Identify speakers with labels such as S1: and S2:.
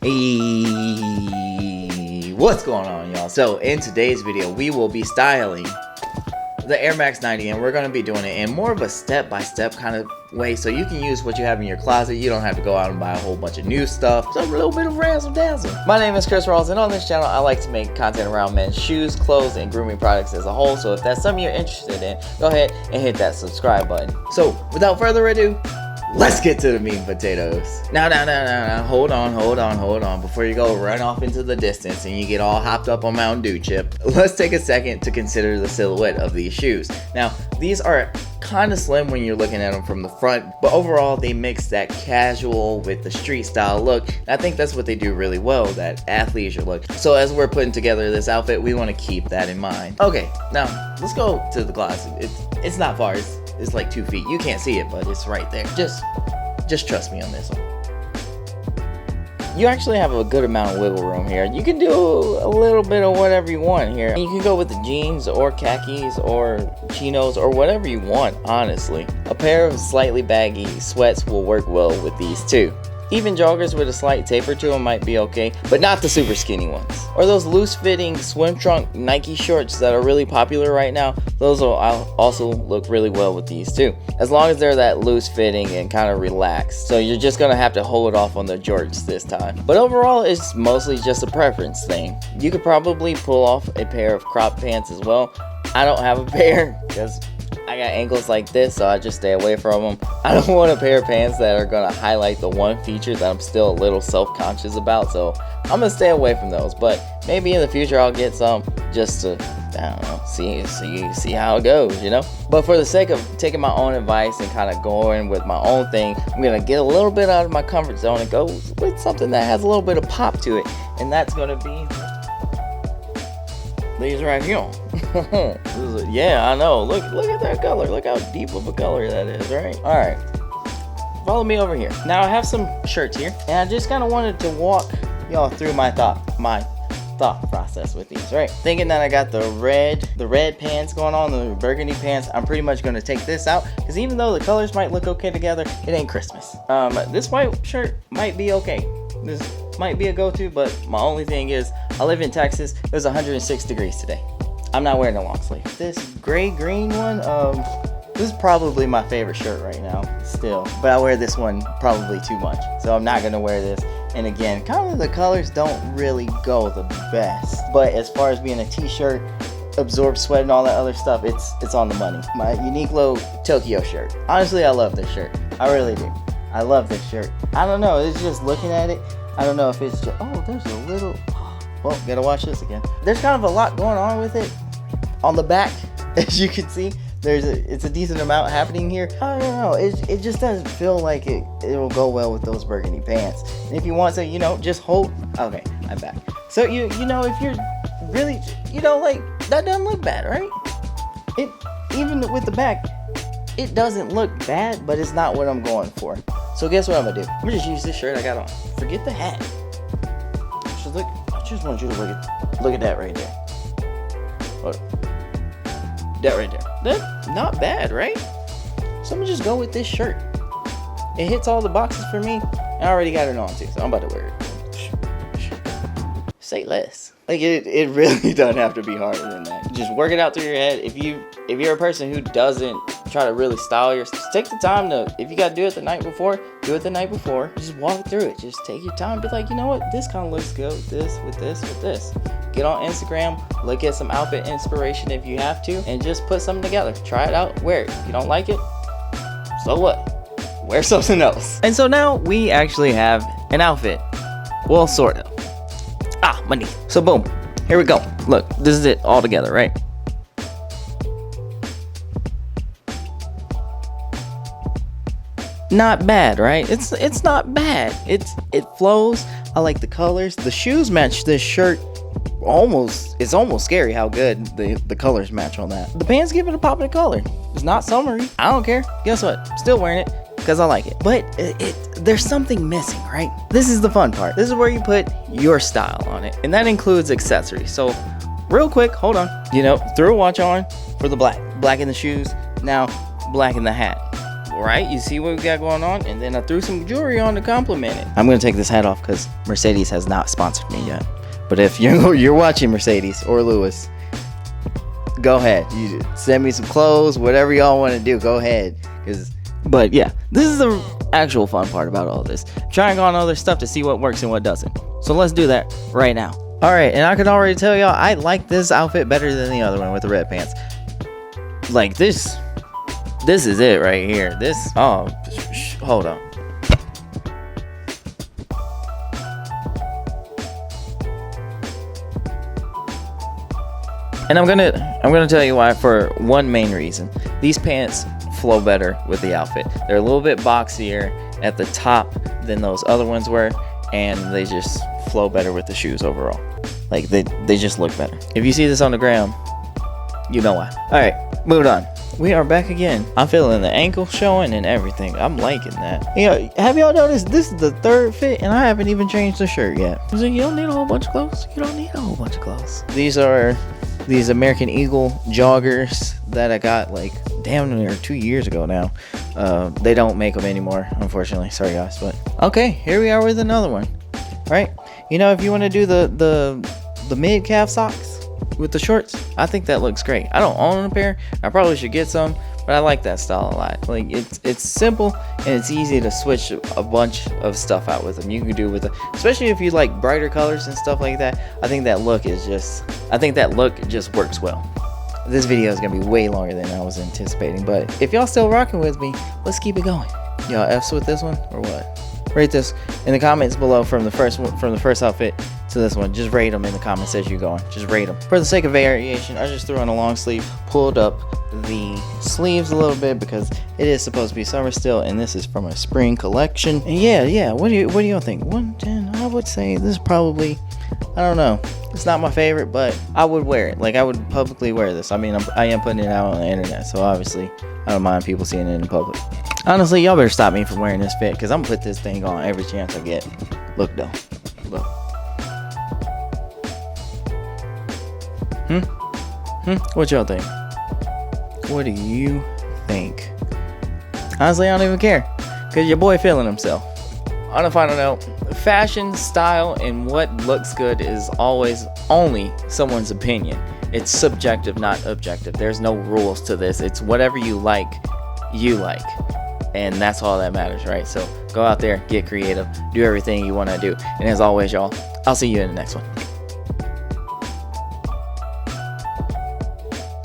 S1: Hey, what's going on, y'all? So in today's video we will be styling the Air Max 90, and we're going to be doing it in more of a step-by-step kind of way, so you can use what you have in your closet. You don't have to go out and buy a whole bunch of new stuff. Just a little bit of razzle dazzle. My name is Chris Rawls, and on this channel I like to make content around men's shoes, clothes, and grooming products as a whole. So if that's something you're interested in, go ahead and hit that subscribe button. So without further ado, let's get to the meat and potatoes. Now, hold on. Before you go run off into the distance and you get all hopped up on Mountain Dew chip, let's take a second to consider the silhouette of these shoes. Now, these are kind of slim when you're looking at them from the front, but overall they mix that casual with the street style look. And I think that's what they do really well, that athleisure look. So as we're putting together this outfit, we want to keep that in mind. Okay, now let's go to the closet. It's not far. It's like 2 feet. You can't see it, but it's right there. Just trust me on this one. You actually have a good amount of wiggle room here. You can do a little bit of whatever you want here. You can go with the jeans or khakis or chinos or whatever you want, honestly. A pair of slightly baggy sweats will work well with these too. Even joggers with a slight taper to them might be okay, but not the super skinny ones. Or those loose-fitting swim trunk Nike shorts that are really popular right now, those will also look really well with these too. As long as they're that loose-fitting and kind of relaxed. So you're just gonna have to hold off on the jorts this time. But overall, it's mostly just a preference thing. You could probably pull off a pair of crop pants as well. I don't have a pair because I got ankles like this, so I just stay away from them. I don't want a pair of pants that are gonna highlight the one feature that I'm still a little self-conscious about, so I'm gonna stay away from those. But maybe in the future I'll get some just to, I don't know, see how it goes, you know? But for the sake of taking my own advice and kind of going with my own thing, I'm gonna get a little bit out of my comfort zone and go with something that has a little bit of pop to it, and that's gonna be these right here. Yeah, I know. Look at that color. Look how deep of a color that is, right? All right. Follow me over here. Now I have some shirts here, and I just kind of wanted to walk y'all through my thought process with these, right? Thinking that I got the red pants going on, the burgundy pants, I'm pretty much going to take this out because even though the colors might look okay together, it ain't Christmas. This white shirt might be okay. This might be a go-to, but my only thing is I live in Texas. It was 106 degrees today. I'm not wearing a long sleeve. This gray-green one, this is probably my favorite shirt right now still, but I wear this one probably too much, so I'm not gonna wear this. And again, kind of the colors don't really go the best, but as far as being a t-shirt, absorb sweat and all that other stuff, it's on the money. My Uniqlo Tokyo shirt. Honestly, I love this shirt. I really do. I love this shirt. I don't know, it's just looking at it, I don't know if it's just, oh, there's a little, well, gotta watch this again. There's kind of a lot going on with it. On the back, as you can see, it's a decent amount happening here. I don't know, it just doesn't feel like it will go well with those burgundy pants. And if you want to, you know, just hold, okay, I'm back. So you know, if you're really, you know, like, that doesn't look bad, right? It, even with the back, it doesn't look bad, but it's not what I'm going for. So guess what I'm gonna do? I'm gonna just use this shirt I got on. Forget the hat. So look, I just want you to look at that right there. Look. That right there. That's not bad, right? So I'm gonna just go with this shirt. It hits all the boxes for me. I already got it on too, so I'm about to wear it. Say less. Like it really doesn't have to be harder than that. Just work it out through your head. If you're a person who doesn't try to really style your stuff, take the time to, if you gotta do it the night before, do it the night before. Just walk through it. Just take your time. Be like, you know what? This kind of looks good with this, with this, with this. Get on Instagram, look at some outfit inspiration if you have to, and just put something together. Try it out, wear it. If you don't like it, so what? Wear something else. And so now we actually have an outfit. Well, sort of. My knee. So boom, here we go. Look, this is it all together, right? Not bad, right? It's not bad. It flows. I like the colors. The shoes match this shirt. It's almost scary how good the colors match on that. The pants give it a pop of color. It's not summery. I don't care. Guess what? Still wearing it because I like it. But there's something missing, right? This is the fun part. This is where you put your style on it, and that includes accessories. So real quick, hold on. You know, threw a watch on for the black in the shoes. Now black in the hat. right? You see what we got going on? And then I threw some jewelry on to complement it. I'm gonna take this hat off because Mercedes has not sponsored me yet. But if you're watching Mercedes or Lewis, go ahead. You send me some clothes, whatever y'all want to do, go ahead. But yeah, this is the actual fun part about all this. Trying on other stuff to see what works and what doesn't. So let's do that right now. All right, and I can already tell y'all, I like this outfit better than the other one with the red pants. Like this is it right here. Hold on. And I'm gonna tell you why, for one main reason. These pants flow better with the outfit. They're a little bit boxier at the top than those other ones were, and they just flow better with the shoes overall. Like they just look better. If you see this on the ground, you know why. Alright, moving on. We are back again. I'm feeling the ankle showing and everything. I'm liking that. You know, have y'all noticed this is the third fit and I haven't even changed the shirt yet? So you don't need a whole bunch of clothes. You don't need a whole bunch of clothes. These are these American Eagle joggers that I got like damn near 2 years ago now. They don't make them anymore, unfortunately. Sorry guys, but okay, here we are with another one. Right? You know, if you want to do the mid-calf socks with the shorts, I think that looks great. I don't own a pair. I probably should get some, but I like that style a lot. Like it's simple and it's easy to switch a bunch of stuff out with them. You can do with it, especially if you like brighter colors and stuff like that. I think that look just works well. This video is gonna be way longer than I was anticipating, but if y'all still rocking with me, let's keep it going. Y'all F's with this one or what? Rate this in the comments below from the first outfit to this one. Just rate them in the comments as you go on. Just rate them. For the sake of variation, I just threw on a long sleeve, pulled up the sleeves a little bit because it is supposed to be summer still, and this is from a spring collection. And yeah. What do y'all think? 110. I would say this is probably, I don't know. It's not my favorite, but I would wear it. Like I would publicly wear this. I mean, I am putting it out on the internet, so obviously I don't mind people seeing it in public. Honestly, y'all better stop me from wearing this fit because I'm gonna put this thing on every chance I get. Look though. Look. What y'all think? What do you think? Honestly, I don't even care because your boy feeling himself. On a final note, fashion, style, and what looks good is always only someone's opinion. It's subjective, not objective. There's no rules to this. It's whatever you like. And that's all that matters, right? So go out there, get creative, do everything you want to do. And as always, y'all, I'll see you in the next one.